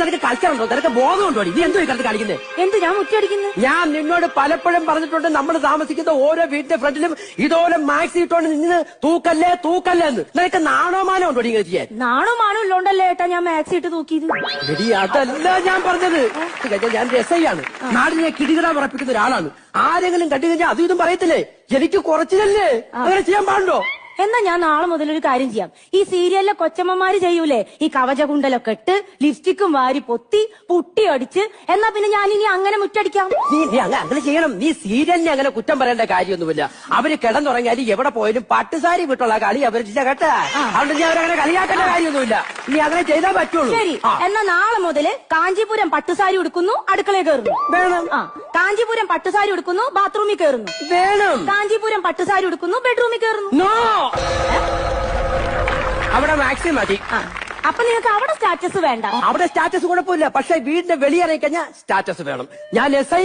നിനക്ക് കളിക്കാറുണ്ടോ? നിനക്ക് ബോധമുണ്ടോ? നീ എന്തോ ഈ കളിക്കുന്നത്? എന്ത് ഞാൻ മുറ്റടിക്കുന്നത്? ഞാൻ നിന്നോട് പലപ്പോഴും പറഞ്ഞിട്ടുണ്ട്, നമ്മൾ താമസിക്കുന്ന ഓരോ വീടിന്റെ ഫ്രണ്ടിലും ഇതോലെ മാക്സി ഇട്ടോണ്ട് നിന്ന് തൂക്കല്ലേ തൂക്കല്ലേ എന്ന്. നിനക്ക് നാണോമാനം ഉണ്ടോ ഇങ്ങനെ ചെയ്യാൻ? നാണോ മാനോ ഉള്ളോണ്ടല്ലേ ഏട്ടാ ഞാൻ മാക്സി ഇട്ട് തൂക്കിയത്. എടി അതല്ല ഞാൻ പറഞ്ഞത്. ഞാൻ രസയാണ്, നാടിനെ കിടികിട ഉറപ്പിക്കുന്ന ഒരാളാണ്. ആരെങ്കിലും കണ്ടു കഴിഞ്ഞാൽ അതും ഇതും പറയത്തില്ലേ, എനിക്ക് കുറച്ചിലല്ലേ, അങ്ങനെ ചെയ്യാൻ പാടുണ്ടോ? എന്നാ ഞാൻ നാളെ മുതൽ ഒരു കാര്യം ചെയ്യാം. ഈ സീരിയലിലെ കൊച്ചമ്മമാര് ചെയ്യൂലേ, ഈ കവചകുണ്ടലൊക്കെ ഇട്ട് ലിപ്സ്റ്റിക്കും വാരി പൊത്തി പുട്ടി അടിച്ച്, എന്നാ പിന്നെ ഞാൻ ഇനി അങ്ങനെ മുറ്റടിക്കാം. നീ അങ്ങനെ ചെയ്യണം. നീ സീരിയലിനെ അങ്ങനെ കുറ്റം പറയേണ്ട കാര്യമൊന്നുമില്ല. അവര് കിടന്നുറങ്ങിയാലും എവിടെ പോയാലും പട്ടുസാരി വിട്ടുള്ള കളി അവരില്ല കേട്ടാ. അതുകൊണ്ട് നീ അവരങ്ങനെ കളിയാക്കേണ്ട കാര്യമൊന്നുമില്ല. നീ അങ്ങനെ ചെയ്താൽ പറ്റുള്ളൂ. ശരി, എന്നാ നാളെ മുതല് കാഞ്ചീപുരം പട്ടുസാരി ഉടുക്കുന്നു, അടുക്കളയിൽ കയറുന്നു. വേണം. കാഞ്ചീപുരം പട്ടുസാരി ഉടുക്കുന്നു, ബാത്റൂമിൽ കയറുന്നു. വേണം. കാഞ്ചീപുരം പട്ടുസാരി ഉടുക്കുന്നു, ബെഡ്റൂമിൽ കയറുന്നു. നോ, അവിടെ മാക്സിമം മതി. അപ്പൊ നിങ്ങൾക്ക് അവിടെ സ്റ്റാറ്റസ് വേണ്ട. അവിടെ സ്റ്റാറ്റസ് കുഴപ്പമില്ല, പക്ഷെ വീടിന്റെ വെളിയിറങ്ങി കഴിഞ്ഞാൽ സ്റ്റാറ്റസ് വേണം. ഞാൻ SI